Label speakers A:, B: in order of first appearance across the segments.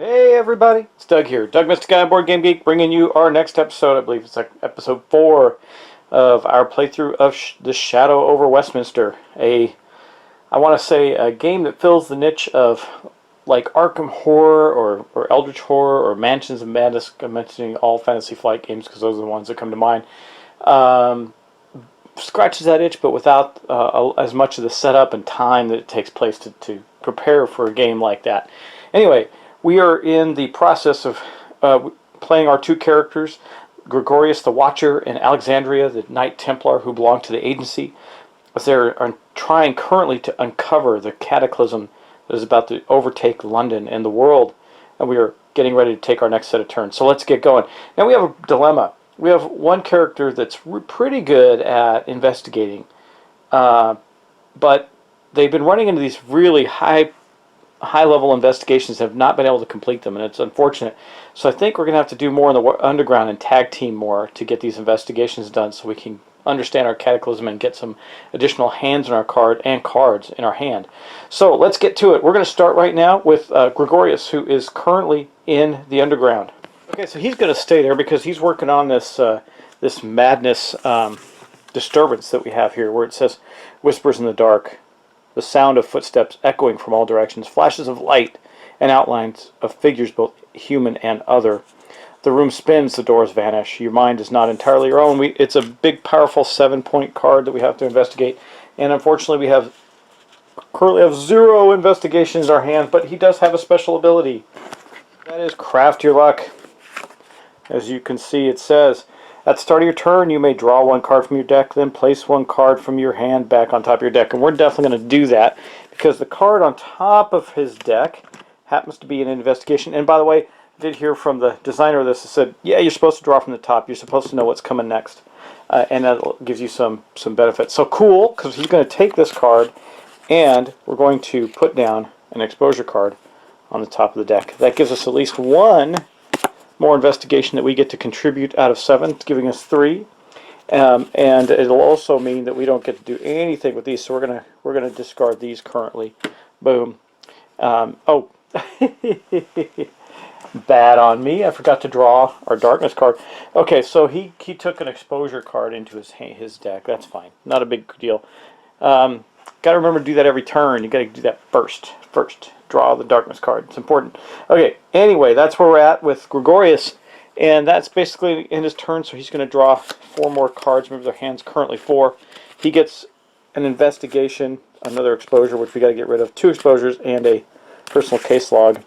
A: Hey everybody, it's Doug here. Doug Mystic Guy, Board Game Geek, bringing you our next episode. I believe it's like episode 4 of our playthrough of The Shadow over Westminster. I want to say a game that fills the niche of like Arkham Horror or Eldritch Horror or Mansions of Madness. I'm mentioning all Fantasy Flight games because those are the ones that come to mind. Scratches that itch, but without as much of the setup and time that it takes place to prepare for a game like that. Anyway, we are in the process of playing our two characters, Gregorius the Watcher and Alexandria the Knight Templar, who belong to the agency, as they're trying currently to uncover the cataclysm that is about to overtake London and the world, and we are getting ready to take our next set of turns. So let's get going. Now we have a dilemma. We have one character that's pretty good at investigating, but they've been running into these really high-level investigations, have not been able to complete them, and it's unfortunate. So I think we're going to have to do more in the underground and tag team more to get these investigations done so we can understand our cataclysm and get some additional hands in our card and cards in our hand. So let's get to it. We're going to start right now with Gregorius, who is currently in the underground. Okay, so he's going to stay there because he's working on this this madness disturbance that we have here, where it says, whispers in the dark, the sound of footsteps echoing from all directions, flashes of light and outlines of figures both human and other. The room spins, the doors vanish. Your mind is not entirely your own. It's a big, powerful 7-point card that we have to investigate, and unfortunately we currently have 0 investigations in our hand, but he does have a special ability. That is Craft Your Luck. As you can see, it says, at the start of your turn, you may draw 1 card from your deck, then place 1 card from your hand back on top of your deck. And we're definitely going to do that because the card on top of his deck happens to be an investigation. And by the way, I did hear from the designer of this that said, yeah, you're supposed to draw from the top. You're supposed to know what's coming next. And that gives you some benefit. So cool, because he's going to take this card and we're going to put down an exposure card on the top of the deck. That gives us at least 1 more investigation that we get to contribute out of 7. It's giving us 3, and it'll also mean that we don't get to do anything with these. So we're gonna discard these currently. Boom. Oh, bad on me. I forgot to draw our darkness card. Okay, so he took an exposure card into his deck. That's fine. Not a big deal. Got to remember to do that every turn. You got to do that first. Draw the darkness card. It's important. Okay, anyway, that's where we're at with Gregorius, and that's basically in his turn, so he's going to draw 4 more cards. Remember, their hand's currently 4. He gets an investigation, another exposure, which we got to get rid of, 2 exposures, and a personal case log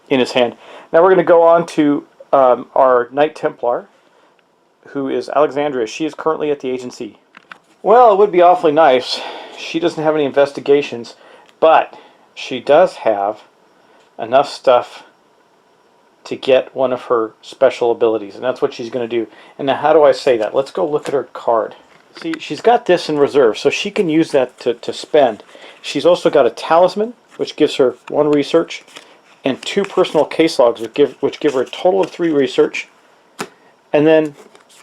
A: in his hand. Now we're going to go on to our Knight Templar, who is Alexandria. She is currently at the agency. Well, it would be awfully nice. She doesn't have any investigations, but she does have enough stuff to get one of her special abilities, and that's what she's going to do. And now how do I say that? Let's go look at her card. See, she's got this in reserve, so she can use that to spend. She's also got a talisman, which gives her 1 research, and 2 personal case logs, which give her a total of 3 research, and then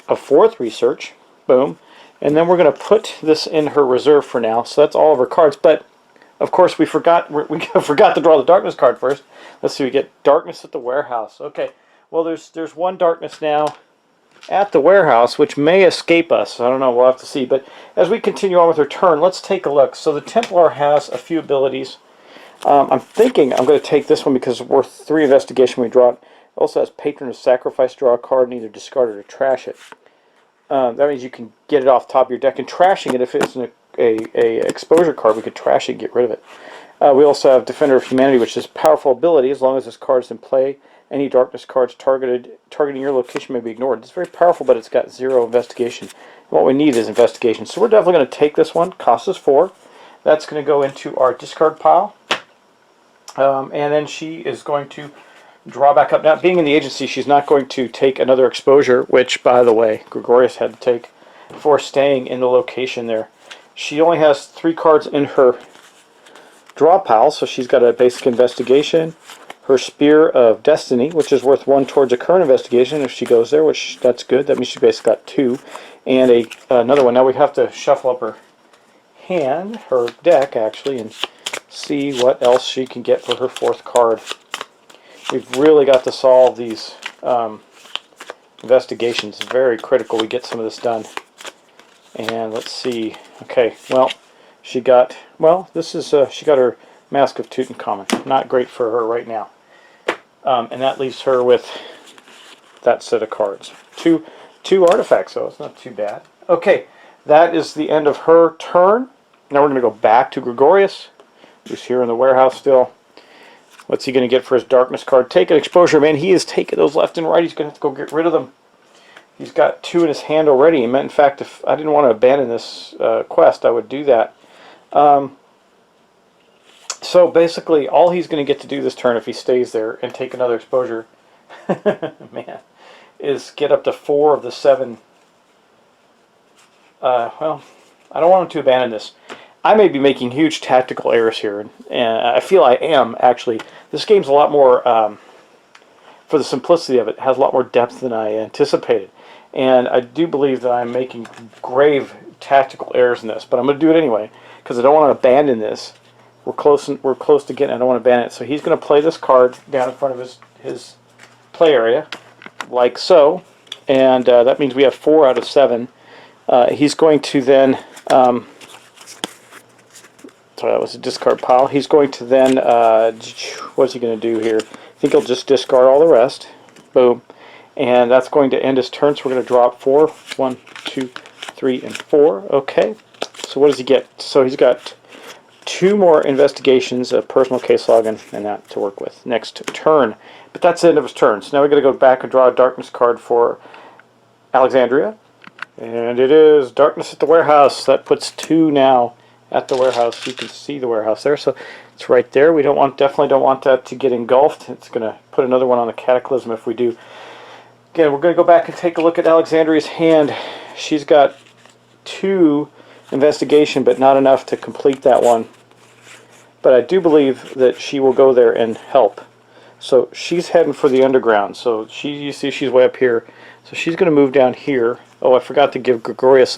A: a 4th research. Boom. And then we're going to put this in her reserve for now, so that's all of her cards. But of course, we forgot to draw the darkness card first. Let's see, we get darkness at the warehouse. Okay, well, there's 1 darkness now at the warehouse, which may escape us. I don't know, we'll have to see. But as we continue on with our turn, let's take a look. So the Templar has a few abilities. I'm thinking I'm going to take this one because it's worth 3 investigation. We draw it. It also has Patron of Sacrifice. Draw a card and either discard it or trash it. That means you can get it off the top of your deck, and trashing it, if it's an exposure card, we could trash it and get rid of it. We also have Defender of Humanity, which is a powerful ability. As long as this card is in play, any darkness cards targeting your location may be ignored. It's very powerful, but it's got 0 investigation. And what we need is investigation. So we're definitely going to take this one. Costs us 4. That's going to go into our discard pile. And then she is going to draw back up. Now, being in the agency, she's not going to take another exposure, which, by the way, Gregorius had to take for staying in the location there. She only has 3 cards in her draw pile, so she's got a basic investigation, her Spear of Destiny, which is worth 1 towards a current investigation if she goes there, which that's good. That means she basically got 2, and another one. Now we have to shuffle up her hand, her deck actually, and see what else she can get for her 4th card. we've really got to solve these investigations. Very critical we get some of this done. And let's see. Okay, well, she got, well, this is, she got her Mask of Tutankhamun. Not great for her right now. And that leaves her with that set of cards. Two artifacts, so it's not too bad. Okay, that is the end of her turn. Now we're going to go back to Gregorius, who's here in the warehouse still. What's he going to get for his darkness card? Take an exposure, man. He is taking those left and right. He's going to have to go get rid of them. He's got 2 in his hand already. In fact, if I didn't want to abandon this quest, I would do that. So basically, all he's going to get to do this turn, if he stays there and take another exposure, man, is get up to 4 of the 7. Well, I don't want him to abandon this. I may be making huge tactical errors here, and I feel I am, actually. This game's a lot more, for the simplicity of it, has a lot more depth than I anticipated. And I do believe that I'm making grave tactical errors in this, but I'm going to do it anyway, because I don't want to abandon this. We're close to getting it. I don't want to abandon it. So he's going to play this card down in front of his play area, like so. And that means we have 4 out of 7. He's going to then... sorry, that was a discard pile. He's going to then... what's he going to do here? I think he'll just discard all the rest. Boom. And that's going to end his turn, so we're going to drop 4. 1, 2, 3, and 4. Okay. So what does he get? So he's got 2 more investigations, a personal case log, and that to work with next turn. But that's the end of his turn. So now we're going to go back and draw a darkness card for Alexandria. And it is Darkness at the Warehouse. That puts 2 now at the warehouse. You can see the warehouse there. So it's right there. We definitely don't want that to get engulfed. It's going to put another one on the Cataclysm if we do. Again, we're going to go back and take a look at Alexandria's hand. She's got 2 investigation, but not enough to complete that one. But I do believe that she will go there and help. So she's heading for the underground. So you see she's way up here. So she's going to move down here. Oh, I forgot to give Gregorius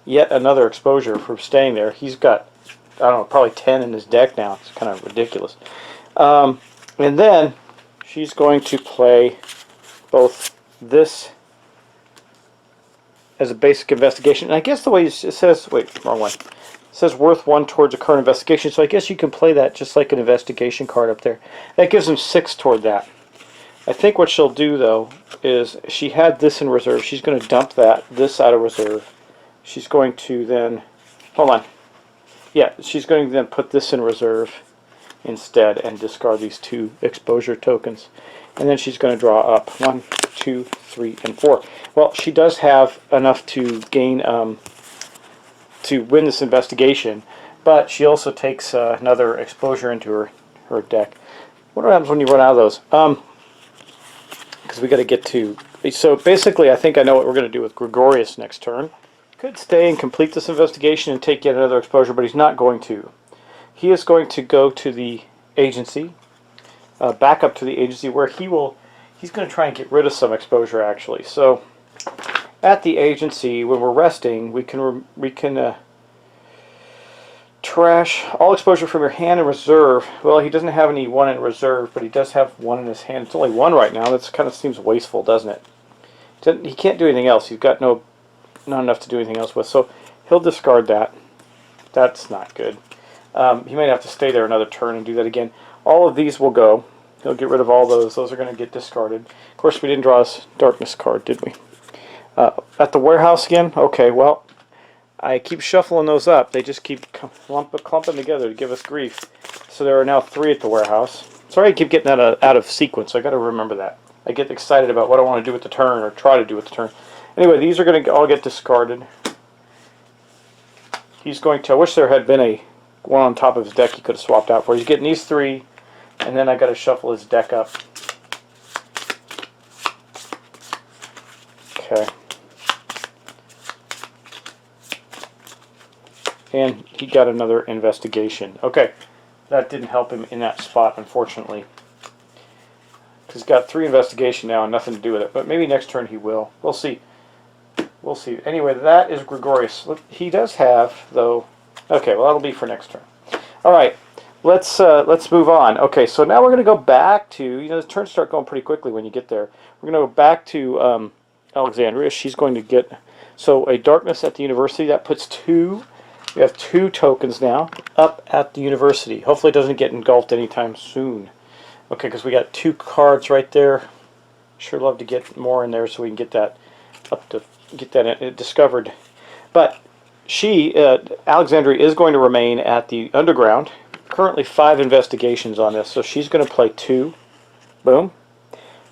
A: yet another exposure for staying there. He's got, I don't know, probably 10 in his deck now. It's kind of ridiculous. And then she's going to play both this as a basic investigation. And I guess the way it says, wait, wrong one. It says worth 1 towards a current investigation. So I guess you can play that just like an investigation card up there. That gives him 6 toward that. I think what she'll do, though, is she had this in reserve. She's going to dump this out of reserve. She's going to then, hold on. Yeah, she's going to then put this in reserve instead and discard these 2 exposure tokens. And then she's going to draw up 1, 2, 3, and 4. Well, she does have enough to gain, to win this investigation, but she also takes another exposure into her deck. What happens when you run out of those? Because we got to get to... So basically, I think I know what we're going to do with Gregorius next turn. Could stay and complete this investigation and take yet another exposure, but he's not going to. He is going to go to the agency, back up to the agency, where he's going to try and get rid of some exposure, actually. So at the agency, when we're resting, we can trash all exposure from your hand in reserve. Well, he doesn't have any 1 in reserve, but he does have 1 in his hand. It's only 1 right now. That kind of seems wasteful, doesn't it? He can't do anything else. He's got not enough to do anything else with. So he'll discard that. That's not good. He may have to stay there another turn and do that again. All of these will go. He'll get rid of all those. Those are going to get discarded. Of course, we didn't draw a darkness card, did we? At the warehouse again? Okay, well, I keep shuffling those up. They just keep clumping together to give us grief. So there are now 3 at the warehouse. Sorry I keep getting that out of sequence. I got to remember that. I get excited about what I want to do with the turn, or try to do with the turn. Anyway, these are going to all get discarded. He's going to... I wish there had been a one on top of his deck he could have swapped out for. He's getting these 3, and then I got to shuffle his deck up. Okay. And he got another investigation. Okay, that didn't help him in that spot, unfortunately. Because he's got 3 investigation now and nothing to do with it. But maybe next turn he will. We'll see. We'll see. Anyway, that is Gregorius. Look, he does have, though... Okay, well, that'll be for next turn. Alright, let's move on. Okay, so now we're going to go back to, you know, the turns start going pretty quickly when you get there. We're going to go back to Alexandria. She's going to get, so a darkness at the university, that puts two. We have 2 tokens now up at the university. Hopefully it doesn't get engulfed anytime soon. Okay, because we got 2 cards right there. Sure love to get more in there so we can get that up to, get that discovered. But she, Alexandria, is going to remain at the underground. Currently 5 investigations on this, so she's going to play 2. Boom.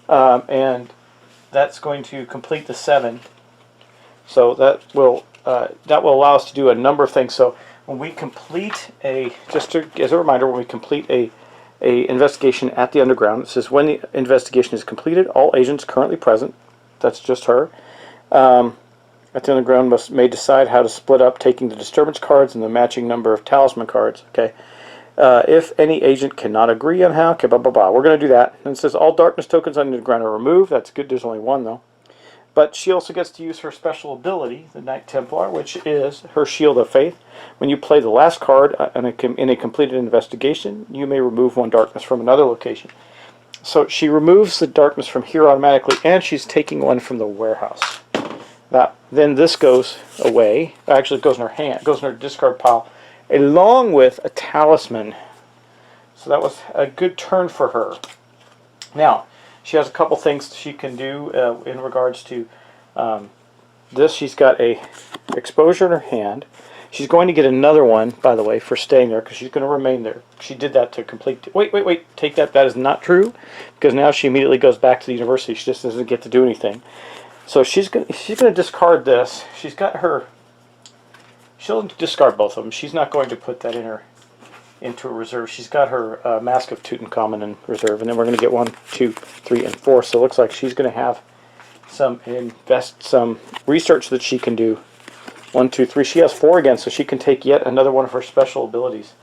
A: And that's going to complete the 7. So that will allow us to do a number of things. So when we complete as a reminder, when we complete a investigation at the underground, it says when the investigation is completed, all agents currently present, that's just her, at the underground may decide how to split up, taking the disturbance cards and the matching number of talisman cards. Okay. If any agent cannot agree on how, okay, blah, blah, blah. We're going to do that. And it says all darkness tokens on the ground are removed. That's good. There's only 1, though. But she also gets to use her special ability, the Knight Templar, which is her Shield of Faith. When you play the last card in a completed investigation, you may remove 1 darkness from another location. So she removes the darkness from here automatically, and she's taking 1 from the warehouse. Then this goes away. Actually, it goes in her hand. It goes in her discard pile, along with a talisman. So that was a good turn for her. Now, she has a couple things she can do in regards to this. She's got a exposure in her hand. She's going to get another one, by the way, for staying there, because she's going to remain there. She did that to complete... Wait. Take that. That is not true, because now she immediately goes back to the university. She just doesn't get to do anything. So she's going to discard this. She's got her... She'll discard both of them. She's not going to put that into a reserve. She's got her Mask of Tutankhamun in reserve, and then we're going to get 1, 2, 3, and 4. So it looks like she's going to have some research that she can do. 1, 2, 3. She has 4 again, so she can take yet another one of her special abilities.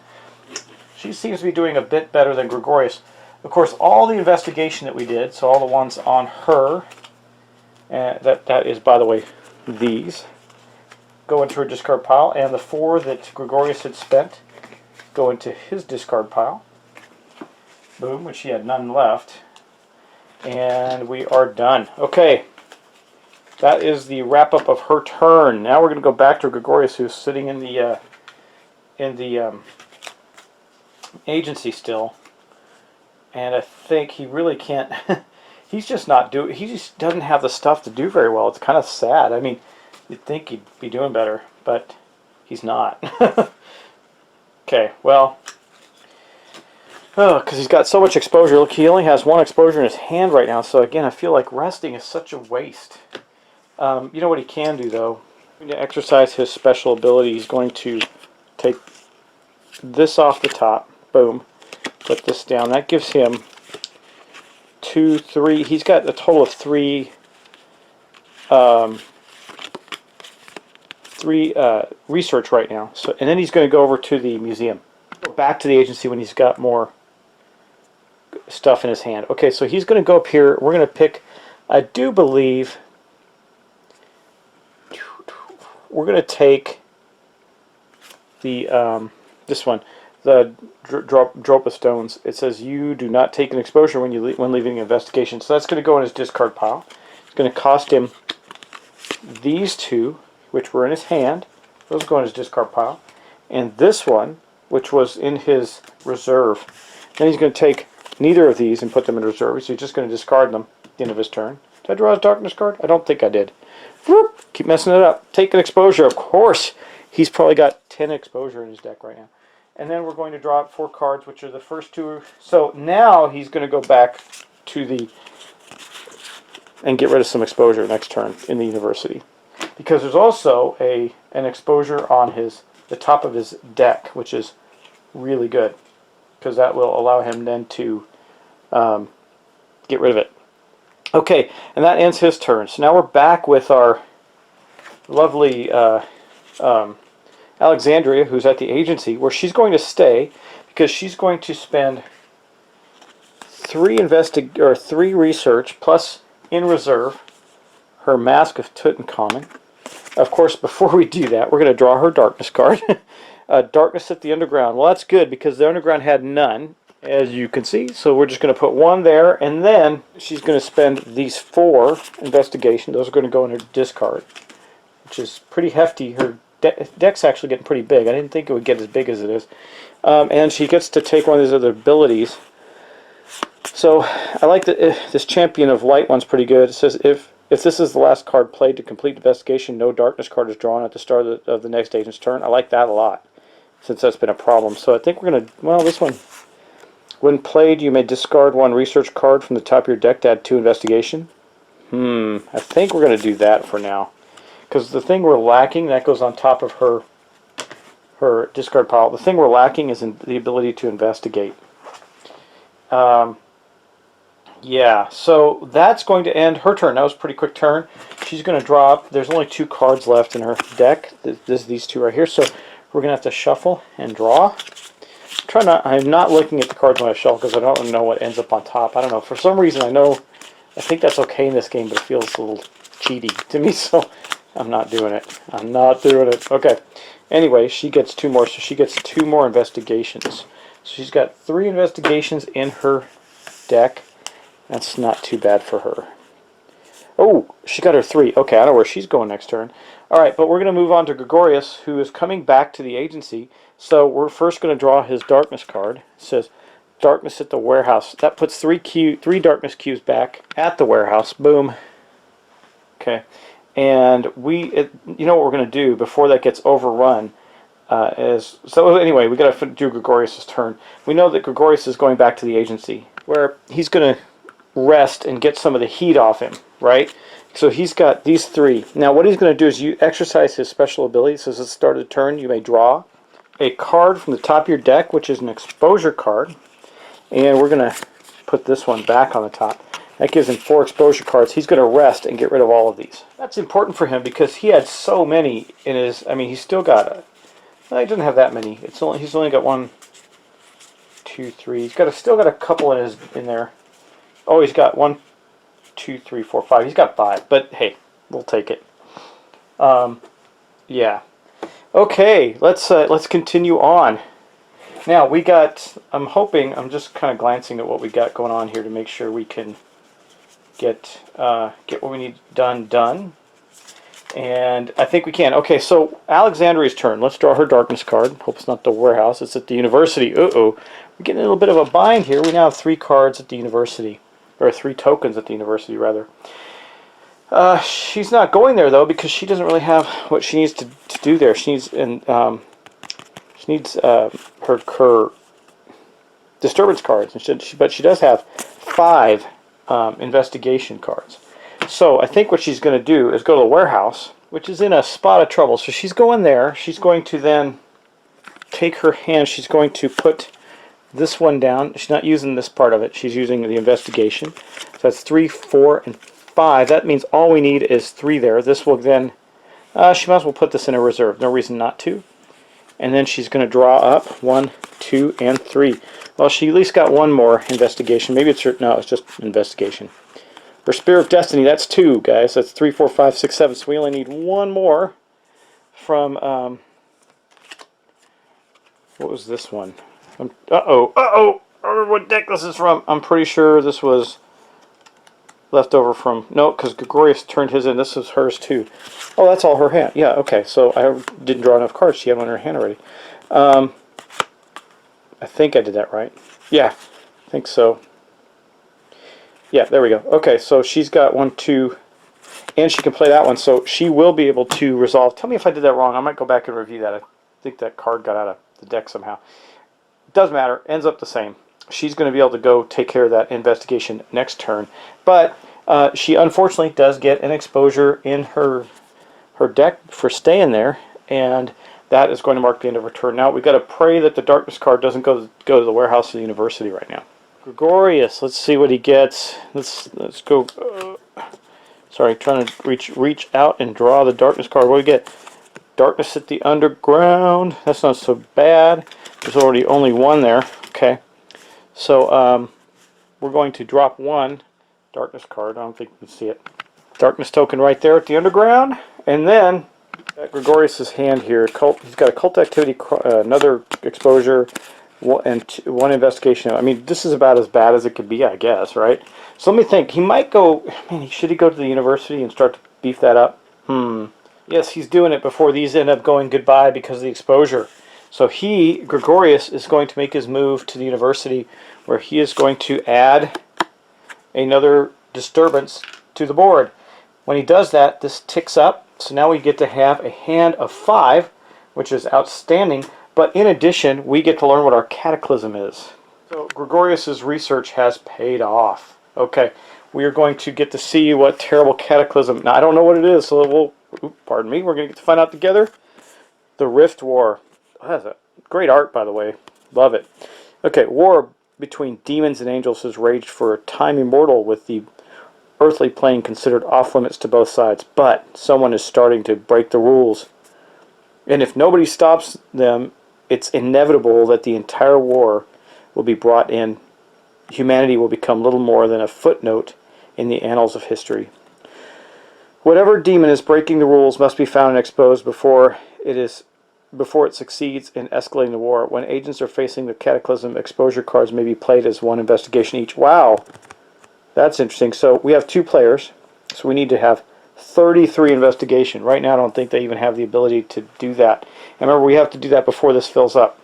A: She seems to be doing a bit better than Gregorius. Of course, all the investigation that we did, so all the ones on her, that is, by the way, these, go into her discard pile, and the 4 that Gregorius had spent go into his discard pile. Boom, which she had none left. And we are done. Okay, that is the wrap-up of her turn. Now we're going to go back to Gregorius, who's sitting in the agency still. And I think he really can't... He just doesn't have the stuff to do very well. It's kind of sad. I mean, you'd think he'd be doing better, but he's not. Okay, well, because he's got so much exposure. Look, he only has 1 exposure in his hand right now, so again, I feel like resting is such a waste. You know what he can do, though? To exercise his special ability, he's going to take this off the top. Boom. Put this down. That gives him 2, 3. He's got a total of 3 research right now. So, and then he's going to go over to the museum. Go back to the agency when he's got more stuff in his hand. Okay, so he's going to go up here. We're going to pick, I do believe, we're going to take the this one, the Dropa stones. It says you do not take an exposure when leaving an investigation. So that's going to go in his discard pile. It's going to cost him these 2, which were in his hand. Those go in his discard pile. And this one, which was in his reserve. Then he's going to take neither of these and put them in reserve. So he's just going to discard them at the end of his turn. Did I draw his darkness card? I don't think I did. Whoop, keep messing it up. Take an exposure. Of course, he's probably got 10 exposure in his deck right now. And then we're going to draw out 4 cards, which are the first 2. So now he's going to go back to and get rid of some exposure next turn in the university. Because there's also an exposure on the top of his deck, which is really good, because that will allow him then to get rid of it. Okay, and that ends his turn. So now we're back with our lovely Alexandria, who's at the agency, where she's going to stay because she's going to spend 3 research plus in reserve her Mask of Tutankhamun. Of course, before we do that, we're going to draw her darkness card. Darkness at the Underground. Well, that's good because the Underground had none, as you can see. So we're just going to put one there, and then she's going to spend these 4 investigation. Those are going to go in her discard, which is pretty hefty. Her deck's actually getting pretty big. I didn't think it would get as big as it is. And she gets to take one of these other abilities. So I like that this Champion of Light one's pretty good. It says if this is the last card played to complete investigation, no darkness card is drawn at the start of the next agent's turn. I like that a lot, since that's been a problem. So I think we're going to, well, this one, when played, you may discard 1 research card from the top of your deck to add 2 investigation. I think we're going to do that for now. Because the thing we're lacking, that goes on top of her discard pile. The thing we're lacking is the ability to investigate. Yeah, so that's going to end her turn. That was a pretty quick turn. She's going to draw up. There's only 2 cards left in her deck. These 2 right here. So we're going to have to shuffle and draw. I'm not looking at the cards when I shuffle because I don't know what ends up on top. I don't know. For some reason, I think that's okay in this game, but it feels a little cheaty to me, so I'm not doing it. I'm not doing it. Okay. Anyway, she gets 2 more, so she gets 2 more investigations. So she's got 3 investigations in her deck. That's not too bad for her. Oh, she got her 3. Okay, I know where she's going next turn. Alright, but we're going to move on to Gregorius, who is coming back to the agency. So we're first going to draw his Darkness card. It says, Darkness at the Warehouse. That puts 3 Darkness cubes back at the warehouse. Boom. Okay. And you know what we're going to do before that gets overrun. So anyway, we got to do Gregorius' turn. We know that Gregorius is going back to the agency, where he's going to rest and get some of the heat off him, right? So he's got these 3. Now what he's going to do is you exercise his special ability. So at the start of the turn, you may draw a card from the top of your deck, which is an exposure card. And we're going to put this one back on the top. That gives him 4 exposure cards. He's going to rest and get rid of all of these. That's important for him because he had so many in his... I mean, he's still got... he doesn't have that many. He's only got 1, 2, 3. He's still got a couple in there. Oh, he's got 1, 2, 3, 4, 5. He's got 5. But hey, we'll take it. Yeah. Okay, let's continue on. Now we got. I'm just kind of glancing at what we got going on here to make sure we can get what we need done. And I think we can. Okay, so Alexandria's turn. Let's draw her Darkness card. Hope it's not the warehouse. It's at the university. Uh-oh. We're getting a little bit of a bind here. We now have 3 cards at the university. Or 3 tokens at the university, rather. She's not going there, though, because she doesn't really have what she needs to do there. She needs her disturbance cards. But she does have 5 investigation cards. So I think what she's going to do is go to the warehouse, which is in a spot of trouble. So she's going there. She's going to then take her hand. She's going to put this one down. She's not using this part of it. She's using the investigation. So that's 3, 4, and 5. That means all we need is 3 there. This will then... she might as well put this in a reserve. No reason not to. And then she's going to draw up 1, 2, and 3. Well, she at least got 1 more investigation. Maybe it's her... No, it's just investigation. For Spear of Destiny, that's 2, guys. That's 3, 4, 5, 6, 7. So we only need 1 more from... what was this one? Uh-oh. I remember what deck this is from. I'm pretty sure this was left over from... No, because Gregorius turned his in. This is hers, too. Oh, that's all her hand. Yeah, okay. So I didn't draw enough cards. She had one in her hand already. I think I did that right. Yeah, I think so. Yeah, there we go. Okay, so she's got 1, 2... And she can play that one, so she will be able to resolve... Tell me if I did that wrong. I might go back and review that. I think that card got out of the deck somehow. Doesn't matter. Ends up the same. She's going to be able to go take care of that investigation next turn. But she unfortunately does get an exposure in her deck for staying there, and that is going to mark the end of her turn. Now we've got to pray that the Darkness card doesn't go to the warehouse of the university right now. Gregorius, let's see what he gets. Let's go. Sorry, trying to reach out and draw the Darkness card. What do we get? Darkness at the Underground. That's not so bad. There's already only 1 there. Okay. So we're going to drop 1 Darkness card. I don't think you can see it. Darkness token right there at the Underground. And then Gregorius's hand here. He's got a cult activity, another exposure, one investigation. I mean, this is about as bad as it could be, I guess, right? So let me think. He might go. Man, should he go to the university and start to beef that up? Yes, he's doing it before these end up going goodbye because of the exposure. So Gregorius, is going to make his move to the university, where he is going to add another disturbance to the board. When he does that, this ticks up. So now we get to have a hand of 5, which is outstanding. But in addition, we get to learn what our cataclysm is. So Gregorius's research has paid off. Okay, we are going to get to see what terrible cataclysm. Now I don't know what it is, so pardon me. We're going to get to find out together. The Rift War. That's a great art, by the way. Love it. Okay, war between demons and angels has raged for a time immortal, with the earthly plane considered off limits to both sides. But someone is starting to break the rules. And if nobody stops them, it's inevitable that the entire war will be brought in. Humanity will become little more than a footnote in the annals of history. Whatever demon is breaking the rules must be found and exposed before it succeeds in escalating the war. When agents are facing the cataclysm, exposure cards may be played as one investigation each. Wow, that's interesting. So we have 2 players, so we need to have 33 investigation. Right now I don't think they even have the ability to do that. And remember, we have to do that before this fills up.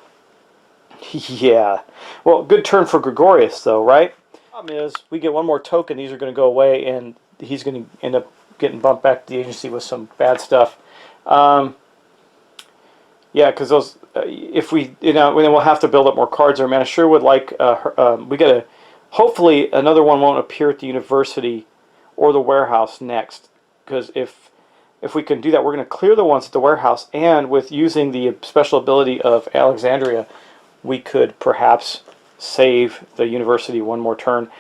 A: Yeah. Well, good turn for Gregorius, though, right? Problem is, we get one more token, these are going to go away, and he's going to end up getting bumped back to the agency with some bad stuff. Yeah, because those, if we, then we'll have to build up more cards there. Man, I sure would like, we got to, hopefully another one won't appear at the university or the warehouse next. Because if we can do that, we're going to clear the ones at the warehouse, and with using the special ability of Alexandria, we could perhaps save the university one more turn.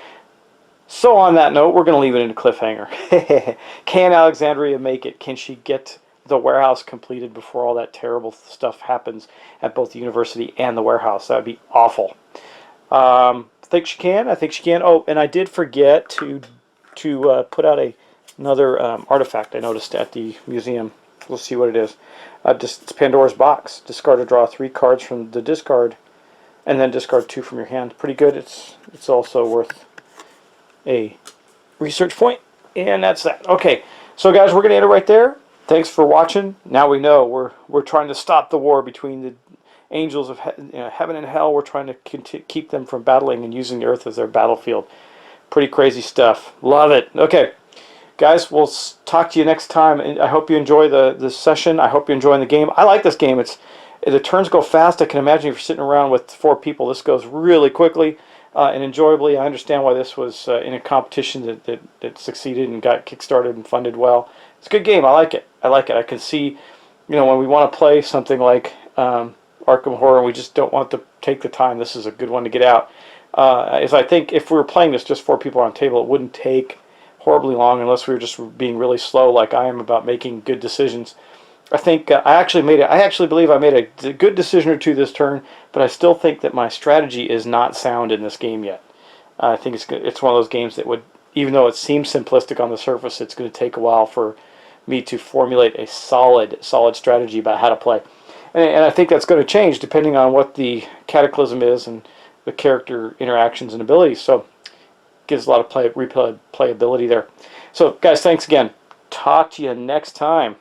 A: So on that note, we're going to leave it in a cliffhanger. Can Alexandria make it? Can she get the warehouse completed before all that terrible stuff happens at both the university and the warehouse? That would be awful. I think she can. I think she can. Oh, and I did forget to put out another artifact I noticed at the museum. We'll see what it is. It's Pandora's Box. Discard or draw 3 cards from the discard, and then discard 2 from your hand. Pretty good. It's also worth a research point, and that's that. Okay, so guys, we're gonna end it right there. Thanks for watching. Now we know we're trying to stop the war between the angels of heaven and hell. We're trying to keep them from battling and using the earth as their battlefield. Pretty crazy stuff. Love it. Okay, guys, we'll talk to you next time. And I hope you enjoy the session. I hope you're enjoying the game. I like this game. The turns go fast. I can imagine if you're sitting around with 4 people, this goes really quickly and enjoyably. I understand why this was in a competition that succeeded and got kickstarted and funded well. It's a good game. I like it. I like it. I can see, when we want to play something like Arkham Horror, and we just don't want to take the time. This is a good one to get out. As I think if we were playing this just 4 people on a table, it wouldn't take horribly long unless we were just being really slow, like I am about making good decisions. I think I actually believe I made a good decision or 2 this turn, but I still think that my strategy is not sound in this game yet. I think it's one of those games that would, even though it seems simplistic on the surface, it's going to take a while for me to formulate a solid strategy about how to play. And I think that's going to change depending on what the cataclysm is and the character interactions and abilities. So gives a lot of replayability there. So guys, thanks again. Talk to you next time.